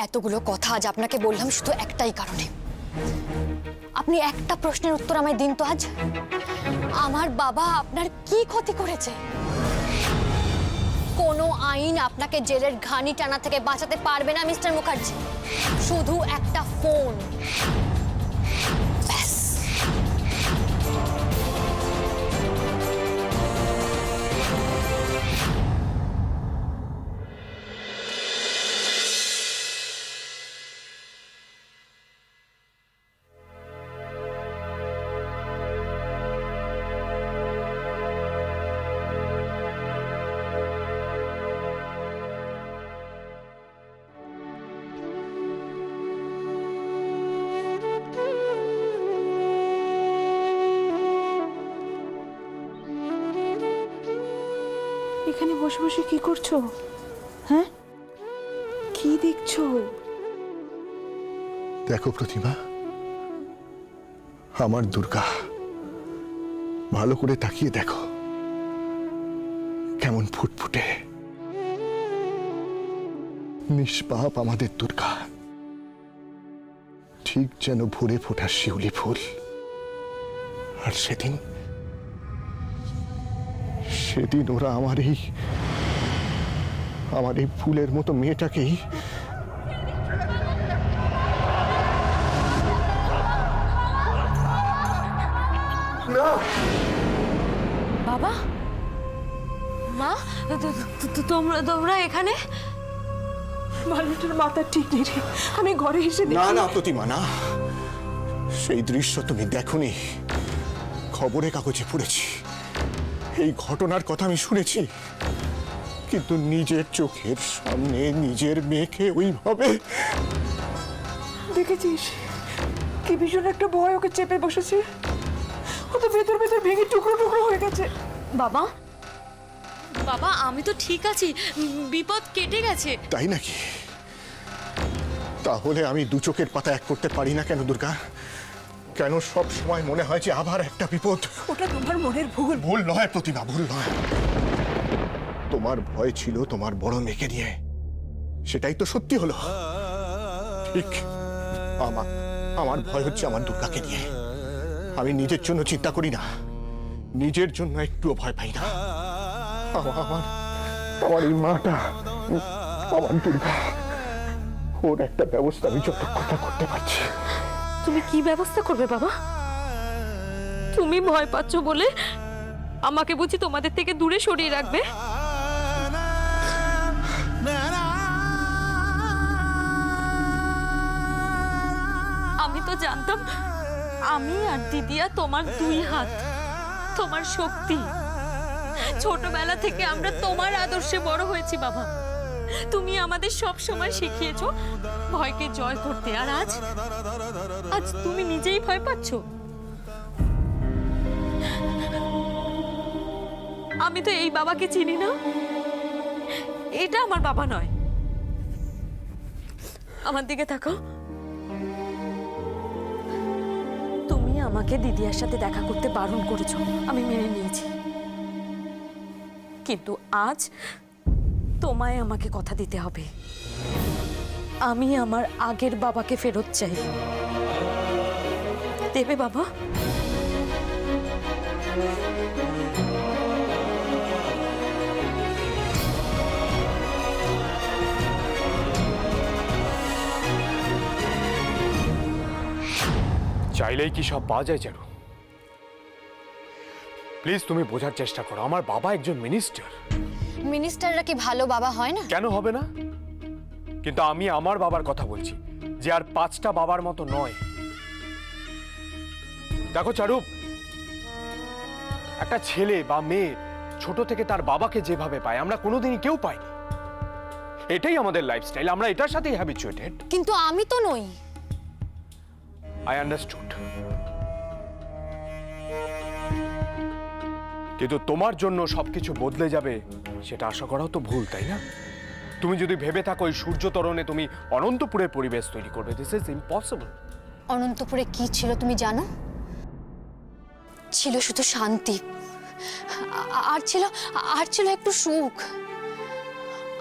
এতগুলো কথা আজ আপনাকে বললাম শুধু একটাই কারণে। আপনি একটা প্রশ্নের উত্তর আমায় দিন তো আজ। আমার বাবা আপনার কি ক্ষতি করেছে? কোনো আইন আপনাকে জেলের ঘানি টানা থেকে বাঁচাতে পারবে না মিস্টার মুখার্জি। শুধু একটা ফোন, ব্যাস। এখানে বসে বসে কি করছো? হ্যাঁ, কি দেখছো? দেখো প্রতিমা, আমার দুর্গা, ভালো করে তাকিয়ে দেখো কেমন ফুটফুটে নিষ্পাপ আমাদের দুর্গা, ঠিক যেন ভোরে ফোটা শিউলি ফুল। আর সেদিন ওরা আমার এই ফুলের মতো মেয়েটাকেই বাবা, মা, তোমরা এখানে? মানুষটার মাথা ঠিক নেই রে, আমি ঘরে এসে না না প্রতিমা না, সেই দৃশ্য তুমি দেখোনি, খবরে কাগজে পড়েছি, এই ঘটনার কথা আমি শুনেছি, কিন্তু নিজের চোখের সামনে নিজের মেয়েকে ওইভাবে দেখেছিস কি ভীষণ একটা ভয় ওকে চেপে বসেছে। ও তো ভেতর ভেতর ভেঙে টুকরো টুকরো হয়ে গেছে। বাবা, বাবা আমি তো ঠিক আছি, বিপদ কেটে গেছে। তাই নাকি? তাহলে আমি দু চোখের পাতা এক করতে পারি না কেন দুর্গা? কেন সব সময় মনে হয় যে আবার একটা বিপদ? ওটা তোমার মনের ভুল। ভুল নয় প্রতিমা, ভুল নয়। তোমার ভয় ছিল তোমার বড় মেয়েকে নিয়ে, সেটাই তো সত্যি হলো। ঠিক, আমার ভয় হচ্ছে আমার দুর্গাকে নিয়ে। আমি নিজের জন্য চিন্তা করি না, নিজের জন্য একটুও ভয় পাই না। আমার এই মাটা, আমার দুর্গা, ওর একটা ব্যবস্থা আমি যতক্ষণ না করতে পারছি। তুমি কি ব্যবস্থা করবে বাবা? তুমি ভয় পাচ্ছ বলে আমাকে বুঝি তোমাদের থেকে দূরে সরিয়ে রাখবে? আমি তো জানতাম আমি আর দিদিয়া তোমার দুই হাত, তোমার শক্তি। ছোটবেলা থেকে আমরা তোমার আদর্শে বড় হয়েছি বাবা। তুমি আমাদের সব সময় শিখিয়েছো ভয়কে জয় করতে, আর আজ তুমি নিজেই ভয় পাচ্ছ। আমি তো এই বাবাকে চিনি না, এটা আমার বাবা নয়। আমার দিকে তাকাও। তুমি আমাকে দিদিয়ার সাথে দেখা করতে বারণ করেছো, আমি মেনে নিয়েছি, কিন্তু আজ তোমায় আমাকে কথা দিতে হবে। আমি আমার আগের বাবাকে ফেরত চাই। দেবে বাবা? চাইলেই কি সব পাওয়া যায় চারু? প্লিজ তুমি বোঝার চেষ্টা করো, আমার বাবা একজন মিনিস্টার। মিনিস্টাররা কি ভালো বাবা হয় না? কেন হবে না? কিন্তু আমি আমার বাবার কথা বলছি, যে আর 5টা বাবার মতো নয়। দেখো চারু, একটা ছেলে বা মেয়ে ছোট থেকে তার বাবাকে যেভাবে পায় আমরা কোনোদিনই কেউ পাইনি। এটাই আমাদের লাইফস্টাইল, আমরা এটার সাথেই হ্যাবিচুয়েটেড। কিন্তু আমি তো নই। আই আন্ডারস্টুড, কিন্তু তোমার জন্য সবকিছু বদলে যাবে সেটা আশা করাও তো ভুল, তাই না? তুমি যদি ভেবে থাকো এই সূর্য তরণে তুমি অনন্তপুরের পরিবেশ তৈরি করবে, দিস ইজ ইম্পসিবল। অনন্তপুরে কি ছিল তুমি জানো? ছিল শুধু শান্তি, আর ছিল একটু সুখ।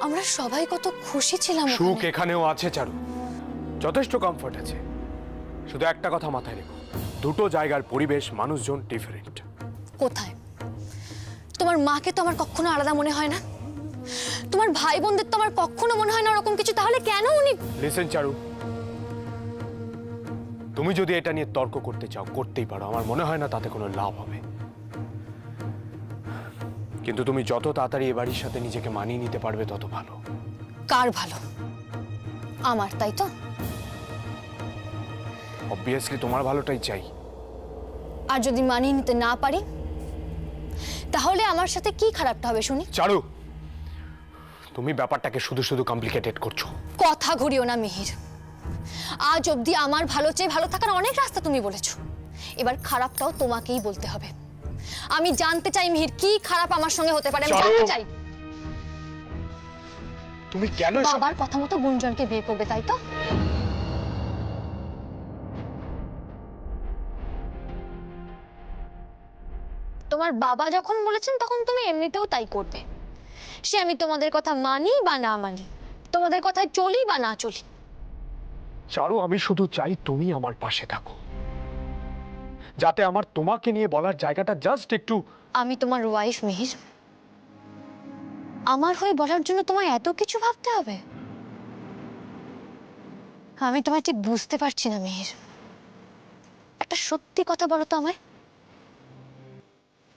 আমরা সবাই কত খুশি ছিলাম সুখ ওখানে। এখানেও আছে চারু, যথেষ্ট কমফর্ট আছে। শুধু একটা কথা মাথায় রেখো, দুটো জায়গার পরিবেশ মানুষজন ডিফারেন্ট। কোথায়? তোমার মাকে তো আমার কখনো আলাদা মনে হয় না, তোমার ভাই বোনদের তো আমার কখনো মনে হয় না ওরকম কিছু। তাহলে কেন উনি? লিসেন চারু, তুমি যদি এটা নিয়ে তর্ক করতে চাও করতেই পারো, আমার মনে হয় না তাতে কোনো লাভ হবে। কিন্তু তুমি যত তাড়াতাড়ি এ বাড়ির সাথে নিজেকে মানিয়ে নিতে পারবে তত ভালো। কার ভালো? আমার, তাই তো? অবভিয়াসলি তোমার ভালোটাই চাই। আর যদি মানিয়ে নিতে না পারি তাহলে আমার সাথে কি খারাপটা হবে শুনি? চারু, তুমি ব্যাপারটাকে শুধু শুধু কমপ্লিকেটেড করছো। কথা ঘুরিও না মিহির। আজ অবধি আমার ভালো চেয়ে ভালো থাকার অনেক রাস্তা তুমি বলেছো, এবার খারাপটাও তোমাকেই বলতে হবে। আমি জানতে চাই মিহির, কি খারাপ আমার সঙ্গে হতে পারে, আমি চারু! জানতে চাই। তুমি কেন বাবার কথা মতো গুঞ্জনকে বিয়ে করবে, তাই তো? তোমার বাবা যখন বলেছেন তখন তুমি এমনিতেও তাই করবে। সে আমি তোমাদের কথা মানি বা না মানি, তোমাদের কথায় চলি বা না চলি। চারু, আমি শুধু চাই তুমি আমার পাশে থাকো, যাতে আমার তোমাকে নিয়ে বলার জায়গাটা জাস্ট একটু। আমি তোমার ওয়াইফ মিহির, আমার হয়ে বলার জন্য তোমায় এত কিছু ভাবতে হবে? আমি তোমায় ঠিক বুঝতে পারছি না মিহির। একটা সত্যি কথা বলো তো আমায়,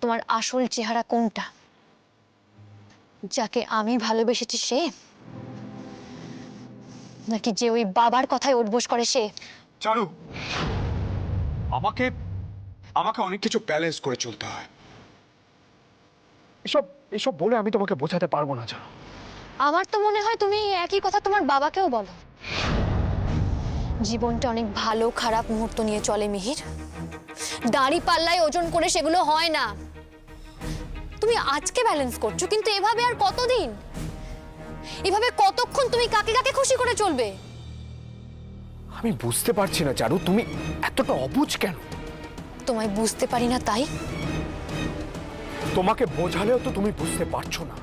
তোমার আসল চেহারা কোনটা? যাকে আমি ভালোবেসেছি সে, নাকি যে ওই বাবার কথায় উঠবোস করে সে? চারু, আমাকে আমাকে অনেক কিছু ব্যালেন্স করে চলতে হয়। এসব এসব বলে আমি তোমাকে বোঝাতে পারবো না জানো। আমার তো মনে হয় তুমি এই একই কথা তোমার বাবাকেও বলো। জীবনটা অনেক ভালো খারাপ মুহূর্ত নিয়ে চলে মিহির, দাড়ি পাল্লায় ওজন করে সেগুলো হয় না। তুমি আজকে ব্যালেন্স করছো, কিন্তু এভাবে আর কতদিন? এভাবে কতক্ষণ তুমি কাকে কাকে খুশি করে চলবে? আমি বুঝতে পারছি না চারু, তুমি এতটা অবুঝ কেন? তোমায় বুঝতে পারি না তাই? তোমাকে বোঝালেও তো তুমি বুঝতে পারছো না।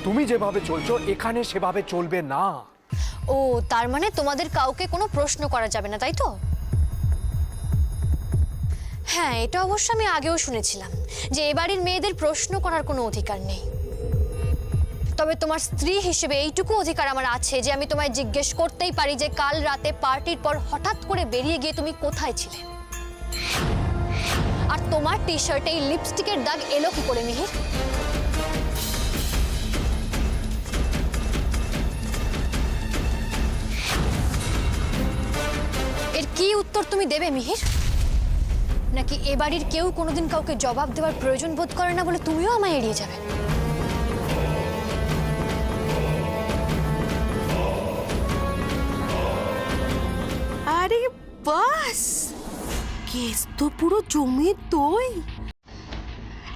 তুমি যেভাবে চলছো এখানে সেভাবে চলবে না। ও, তার মানে তোমাদের কাউকে কোনো প্রশ্ন করা যাবে না, তাই তো? হ্যাঁ, এটা অবশ্য আমি আগেও শুনেছিলাম যে এ বাড়ির মেয়েদের প্রশ্ন করার কোনো অধিকার নেই। তবে তোমার স্ত্রী হিসেবে এইটুকু অধিকার আমার আছে যে আমি তোমায় জিজ্ঞেস করতেই পারি যে কাল রাতে পার্টির পর হঠাৎ করে বেরিয়ে গিয়ে তুমি কোথায় ছিলে? আর তোমার টি শার্টে এই লিপস্টিকের দাগ এলো কি করে মিহির? এর কি উত্তর তুমি দেবে মিহির? নাকি এ বাড়ির কেউ কোনোদিন কাউকে জবাব দেওয়ার প্রয়োজন বোধ করে না বলে তুমিও আমায় এড়িয়ে যাবে? আরে বাস, কেস তো পুরো জমে দই।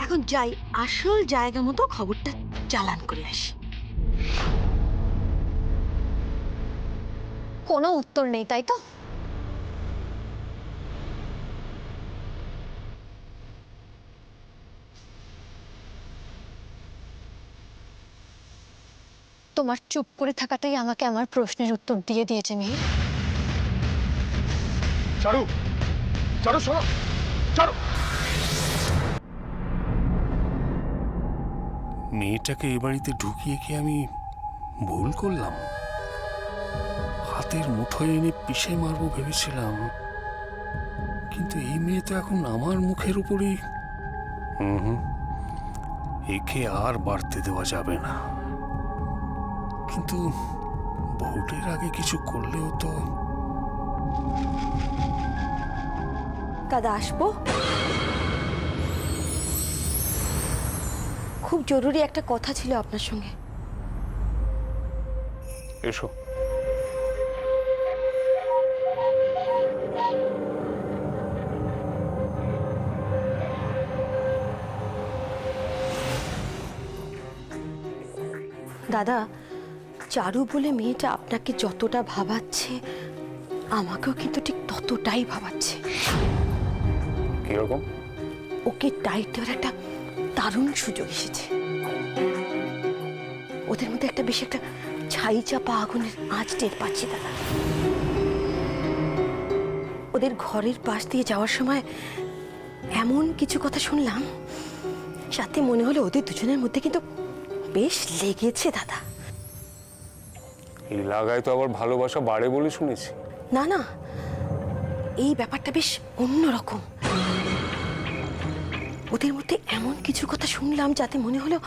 এখন যাই, আসল জায়গা মতো খবরটা চালান করে আসি। কোনো উত্তর নেই, তাই তো? তোমার চুপ করে থাকাটাই আমাকে আমার প্রশ্নের উত্তর দিয়ে দিয়েছে মিহির। চারু, চারু শোনো, চারু। মেয়েটাকে এ বাড়িতে ঢুকিয়ে কি আমি ভুল করলাম? হাতের মুঠোয় এনে পিষে মারবো ভেবেছিলাম, কিন্তু এই মেয়ে তো এখন আমার মুখের উপরই। একে আর বাড়তে দেওয়া যাবে না। কিন্তু ভোটের আগে কিছু করলেও তো। দাদা, আসবো? খুব জরুরি একটা কথা ছিল আপনার সঙ্গে। এসো। দাদা, চারু বলে মেয়েটা আপনাকে যতটা ভাবাচ্ছে আমাকেও কিন্তু ঠিক ততটাই ভাবাচ্ছে। কিরকম? ওকে টাইট দেওয়ার একটা দারুণ সুযোগ এসেছে। ও ওদের মধ্যে একটা বেশ একটা ছাই চাপা আগুনের আঁচ টের পাচ্ছি দাদা। ওদের ঘরের পাশ দিয়ে যাওয়ার সময় এমন কিছু কথা শুনলাম, সাথে মনে হলো ওদের দুজনের মধ্যে কিন্তু বেশ লেগেছে দাদা। এই লাগায় তো আবার ভালোবাসা বাড়ে বলে শুনেছি। না না, এই ব্যাপারটা বেশ অন্যরকম। ওদের মধ্যে এমন কিছু কথা শুনলাম যাতে মনে হলো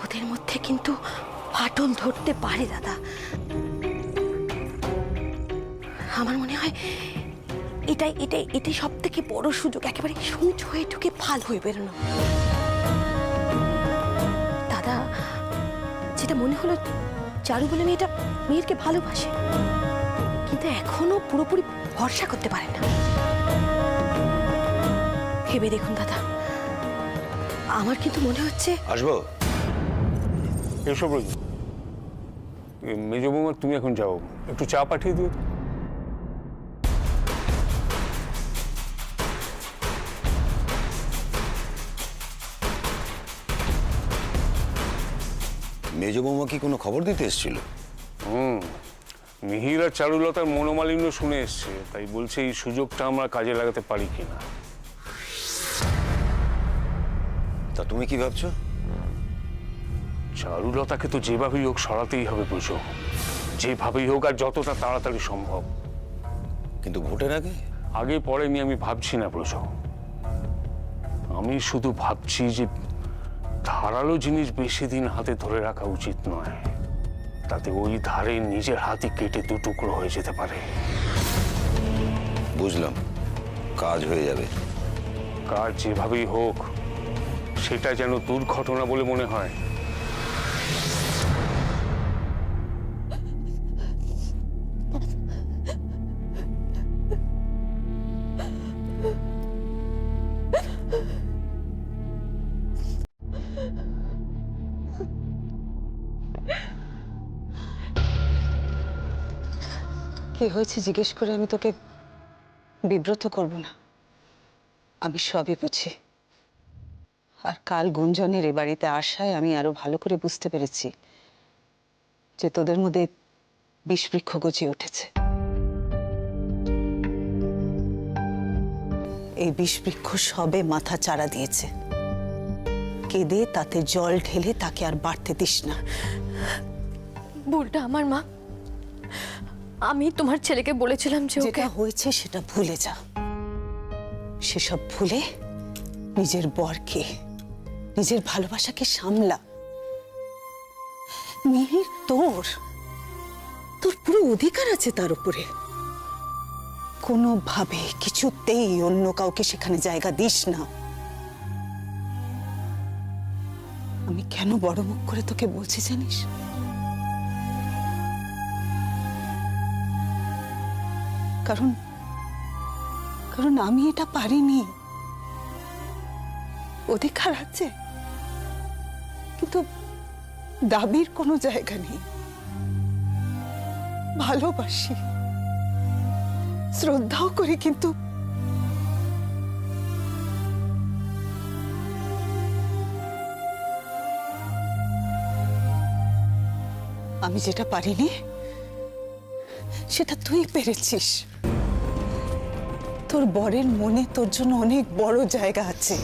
ওদের মধ্যে কিন্তু ফাটল ধরতে পারে দাদা। আমার মনে হয় এটাই সব থেকে বড় সুযোগ, একেবারে সূচ হয়ে ঢুকে ফাল হয়ে বেরোনো। দাদা, যেটা মনে হলো চারু বলে মেয়েরকে ভালোবাসে, কিন্তু এখনো পুরোপুরি ভরসা করতে পারে না। ভেবে দেখুন দাদা, আমার কিন্তু মনে হচ্ছে। আসবো এসব রোজ মেজ বৌমা, তুমি এখন যাও, একটু চা পাঠিয়ে দিও। মেজ বৌমা কি কোনো খবর দিতে এসেছিল? মিহির আর চারুলতার মনোমালিন্য শুনে এসছে, তাই বলছে এই সুযোগটা আমরা কাজে লাগাতে পারি কিনা। তা তুমি কি ভাবছো? চারুলতাকে তো যেভাবেই হোক সরাতেই হবে, বুঝো, যেভাবেই হোক আর যতটা তাড়াতাড়ি সম্ভব। কিন্তু ভোটের আগে? আগে পরে নিয়ে আমি ভাবছি না, বুঝো। আমি শুধু ভাবছি যে ধারালো জিনিস বেশি দিন হাতে ধরে রাখা উচিত নয়, তাতে ওই ধারে নিজের হাতে কেটে দুটুকরো হয়ে যেতে পারে। বুঝলাম, কাজ হয়ে যাবে। কাজ যেভাবেই হোক, সেটা যেন দুর্ঘটনা বলে মনে হয়। কি হয়েছে জিজ্ঞেস করে আমি তোকে বিব্রত করব না। আমি সবই বুঝি। আর কাল গুঞ্জনের এ বাড়িতে আসায় আমি আরো ভালো করে বুঝতে পেরেছি যে তোদের মধ্যে বিষবৃক্ষ গজিয়ে উঠেছে। এই বিষবৃক্ষ সবে মাথা চারা দিয়েছে। কেঁদে তাতে জল ঢেলে তাকে আর বাড়তে দিস না। ভুলটা আমার মা। আমি তোমার ছেলেকে বলেছিলাম যে ওকে। যেটা হয়েছে সেটা ভুলে যা। সেসব ভুলে নিজের বরকে, নিজের ভালোবাসাকে সামলা। মিহির তোর পুরো অধিকার আছে তার উপরে। কোনোভাবে কিছুতেই অন্য কাউকে সেখানে জায়গা দিস না। আমি কেন বড় মুখ করে তোকে বলছি জানিস? কারণ আমি এটা পারিনি। অধিকার আছে, কিন্তু দাবির কোনো জায়গা নেই। ভালোবাসি, শ্রদ্ধাও করি, কিন্তু আমি যেটা পারিনি সেটা তুই পেরেছিস। তোর বরের মনে তোর জন্য অনেক বড় জায়গা আছে।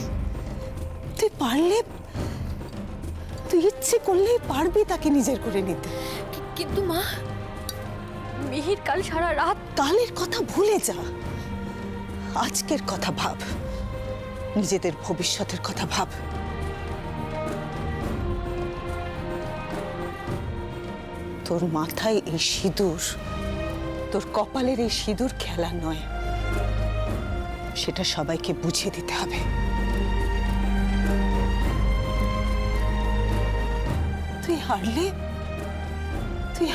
তুই পারলে, তুই ইচ্ছে করলেই পারবি তাকে নিজের করে নিতে। কিন্তু মা, মিহির কাল সারা রাত। কালের কথা ভুলে যা, আজকের কথা ভাব, নিজেদের ভবিষ্যতের কথা ভাব। তোর মাথায় এই সিঁদুর, তোর কপালের এই সিঁদুর খেলা নয়, সেটা সবাইকে বুঝিয়ে দিতে হবে। তুই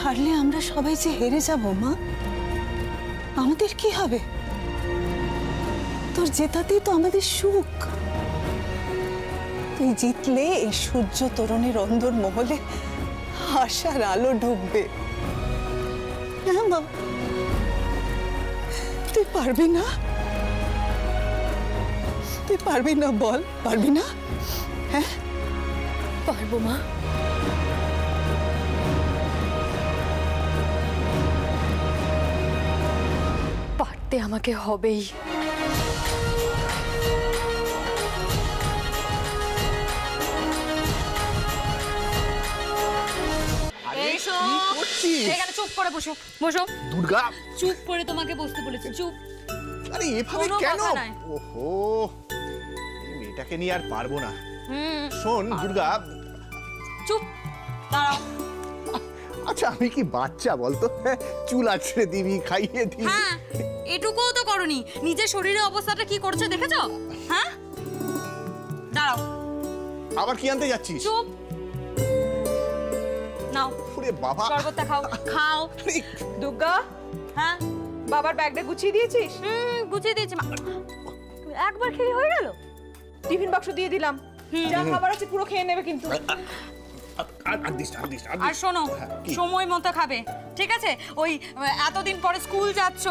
হারলে আমরা সবাই যে হেরে যাব মা। আমাদের কি হবে? তোর জেতাতেই তো আমাদের সুখ। তুই জিতলে এই সূর্য তোরণের অন্দর মহলে আশার আলো ঢুকবে। না মা, তুই পারবি না? তুই পারবি না? বল, পারবি না? হ্যাঁ, পারবো মা। পারতে আমাকে হবেই। এখানে চুপ করে বসো, বসো। দুর্গা, চুপ করে তোমাকে বসতে বলেছি, চুপ। আরে এভাবে কোনো কেন? কথা নাই। ওহো, এই মেয়েটাকে নিয়ে আর পারবো না। শোন দুর্গা, চুপ, দাঁড়াও। আচ্ছা আমি কি বাচ্চা বলতো? হ্যাঁ, চুল আছড়ে দিবি, খাইয়ে দিবি। হ্যাঁ, এটুকুও তো করনি। নিজের শরীরের অবস্থাটা কি করছে দেখেছো? হ্যাঁ, দাঁড়াও। আবার কি আনতে যাচ্ছিস? চুপ, নাও ওরে বাবা, শরবতটা খাও, খাও। আরে, দুর্গা, হ্যাঁ, বাবার ব্যাগটা গুছিয়ে দিয়েছিস? গুছিয়ে দিয়েছি মা। একবার খেয়ে হয়ে গেল। টিফিন বাক্স দিয়ে দিলাম, যা খাবার আছে পুরো খেয়ে নেবে কিন্তু। আর দিস না, আর দিস না, আর আর দিস না। শোনো, হ্যাঁ, কি? সময় মতো খাবে, ঠিক আছে? ওই এতদিন পরে স্কুল যাচ্ছ,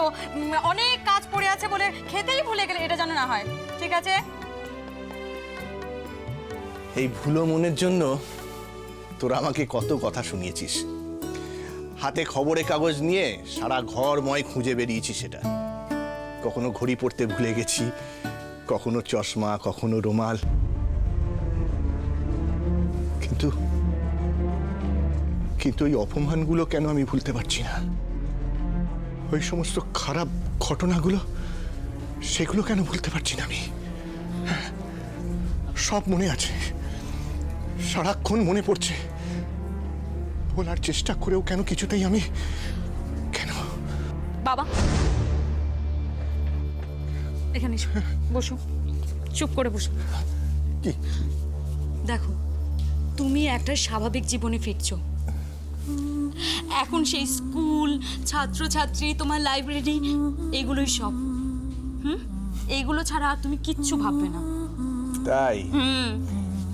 অনেক কাজ পড়ে আছে বলে খেতেই ভুলে গেলে, এটা যেন না হয়, ঠিক আছে? এই ভুলো মনের জন্য তোরা আমাকে কত কথা শুনিয়েছিস। হাতে খবরের কাগজ নিয়ে সারা ঘরময় খুঁজে বেরিয়েছি সেটা। কখনো ঘড়ি পড়তে ভুলে গেছি, কখনো চশমা, কখনো রুমাল। কিন্তু কিন্তু ওই অপমানগুলো কেন আমি ভুলতে পারছি না? ওই সমস্ত খারাপ ঘটনাগুলো, সেগুলো কেন ভুলতে পারছি না আমি? হ্যাঁ, সব মনে আছে, সারাক্ষণ মনে পড়ছে। বলার চেষ্টা করেও কেন কিছুতেই আমি কেন? বাবা, এখানে এসো, বসো, চুপ করে বসো। কি? দেখো, তুমি একটা স্বাভাবিক জীবনে ফিরছো। এখন সেই স্কুল, ছাত্রছাত্রী, তোমার লাইব্রেরি, এগুলোই সব। এইগুলো ছাড়া আর তুমি কিচ্ছু ভাববে না। তাই?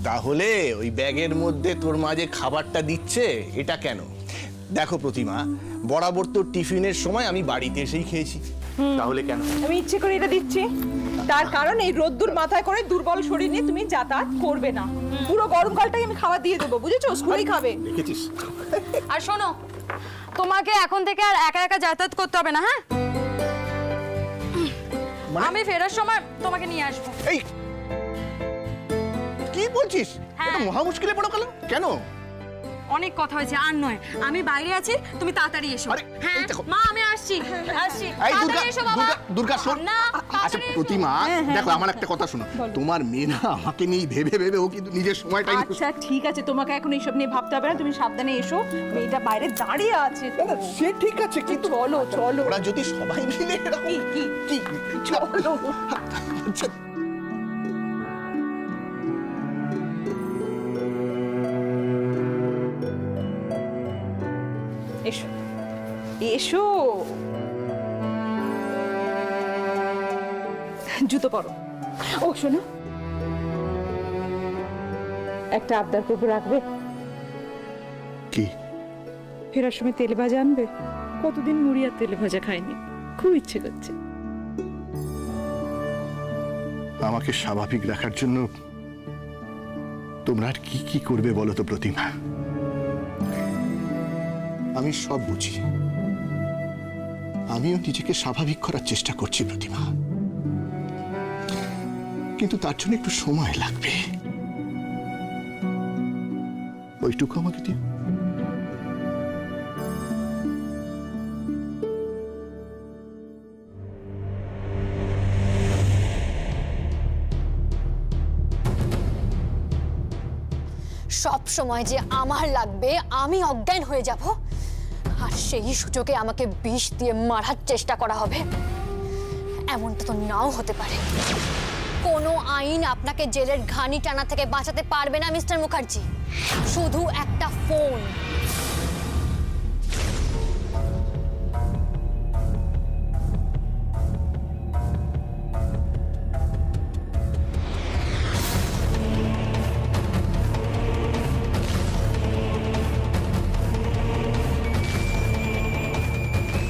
তাহলে ওই ব্যাগের মধ্যে তোর মা যে খাবারটা দিচ্ছে, এটা কেন? দেখো প্রতিমা, বরাবর তো টিফিনের সময় আমি বাড়িতে এসেই খেয়েছি, তাহলে কেন? আমি ইচ্ছে করে এটা দিচ্ছি, তার কারণ এই রোদ্দুর মাথায় করে দুর্বল শরীর নিয়ে তুমি যাতায়াত করবে না। পুরো গরমকালটাই আমি খাবার দিয়ে দেবো, বুঝেছো? স্কুলেই খাবে। দেখেছিস? আর শোনো, তোমাকে এখন থেকে আর একা একা যাতায়াত করতে হবে না, হ্যাঁ? আমি ফেরার সময় তোমাকে নিয়ে আসবো। এই কি বলছিস? হ্যাঁ। এটা মহা মুশকিলে পড়ো গেল কেন? অনেক কথা হয়েছে, আর নয়। আমি বাইরে আছি, তুমি তাড়াতাড়ি এসো। আরে, হ্যাঁ এই দেখো। মা, আমি আসছি, আসছি। এই দুর্গা, তাড়াতাড়ি এসো বাবা। দুর্গা শোন। না, আচ্ছা তাড়াতাড়ি এসো। প্রতিমা, দেখো আমার একটা কথা শোনো। তোমার মেয়ে না আমাকে নিয়ে ভেবে ভেবে ও কিন্তু নিজের সময়টাই আচ্ছা ঠিক আছে, তোমাকে এখন এইসব নিয়ে ভাবতে হবে না, তুমি সাবধানে এসো। মেয়েটা বাইরে দাঁড়িয়ে আছে। সে ঠিক আছে, কিন্তু চলো চলো। ওরা যদি সবাই মিলে এরকম- কি কি কি চলো। আচ্ছা, এসো এসো, জুতো পরো। ও শোনো, একটা আবদার করবো, রাখবে? কি? ফেরার সময় তেলে ভাজা আনবে। কতদিন মুড়ি আর তেলে ভাজা খাইনি, খুব ইচ্ছে করছে। আমাকে স্বাভাবিক রাখার জন্য তোমরা আর কি কি করবে বলো তো প্রতিমা? আমি সব বুঝি, আমিও নিজেকে স্বাভাবিক করার চেষ্টা করছি প্রতিমা, কিন্তু তার জন্য একটু সময় লাগবে। ওইটুকু আমাকে দিও। সব সময় যে আমার লাগবে, আমি অজ্ঞান হয়ে যাব, আর সেই সুযোগে আমাকে বিষ দিয়ে মারার চেষ্টা করা হবে, এমনটা তো নাও হতে পারে। কোনো আইন আপনাকে জেলের ঘানি টানা থেকে বাঁচাতে পারবে না মিস্টার মুখার্জি। শুধু একটা ফোন।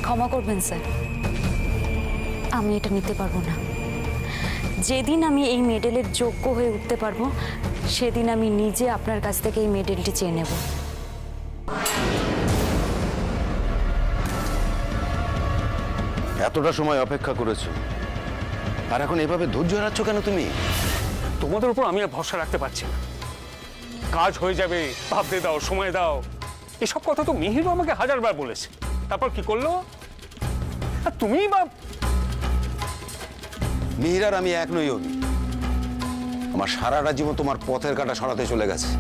ক্ষমা করবেন স্যার, আমি এটা নিতে পারবো না। যেদিন আমি এই মেডেলের যোগ্য হয়ে উঠতে পারবো, সেদিন আমি নিজে আপনার কাছ থেকে এই মেডেলটি চেয়ে নেব। এতটা সময় অপেক্ষা করেছো, আর এখন এভাবে ধৈর্য হারাচ্ছ কেন তুমি? তোমাদের উপর আমি আর ভরসা রাখতে পারছি না। কাজ হয়ে যাবে, ভাবতে দাও, সময় দাও, এসব কথা তো মিহির আমাকে হাজারবার বলেছে। তারপর কি করলো? আর তুমিই বা মিহির আর আমি এক নই অভি। আমার সারাটা জীবন তোমার পথের কাঁটা সরাতে চলে গেছে,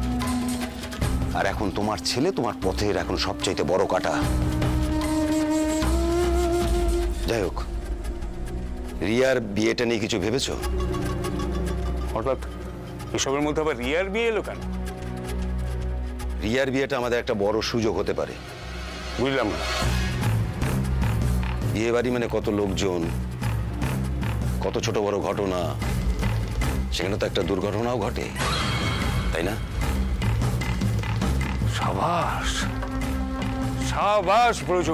আর এখন তোমার ছেলে তোমার পথের এখন সবচাইতে বড় কাঁটা। যাই হোক, রিয়ার বিয়েটা নিয়ে কিছু ভেবেছো? হঠাৎ এসবের মধ্যে আবার রিয়ার বিয়ে এলো কেন? রিয়ার বিয়েটা আমাদের একটা বড় সুযোগ হতে পারে। বুঝলাম না। বিয়ে বাড়ি মানে কত লোকজন, কত ছোট বড় ঘটনা, সেখানে তো একটা দুর্ঘটনাও ঘটে, তাই না? সাবাস সাবাস ব্রজ,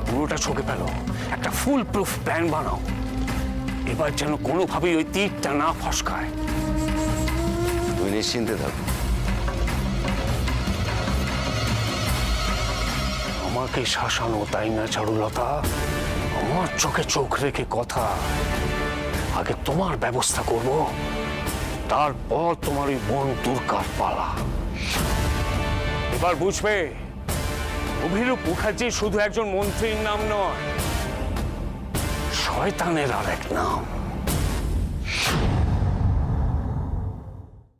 পুরোটা চোখে পেল। একটা ফুল প্রুফ প্ল্যান বানাও, এবার যেন কোনোভাবেই ওই তীরটা না ফসকায়। তুমি নিশ্চিন্তে থাকো। আমাকে শাসানো, তাই না চারুলতা? আমার চোখে চোখ রেখে কথা। আগে তোমার ব্যবস্থা করব, তারপর তোমার ওই বোন দুর্গার পালা। এবার বুঝবে, অভিরূপ মুখার্জি শুধু একজন মন্ত্রীর নাম নয়, শয়তানের আর এক নাম।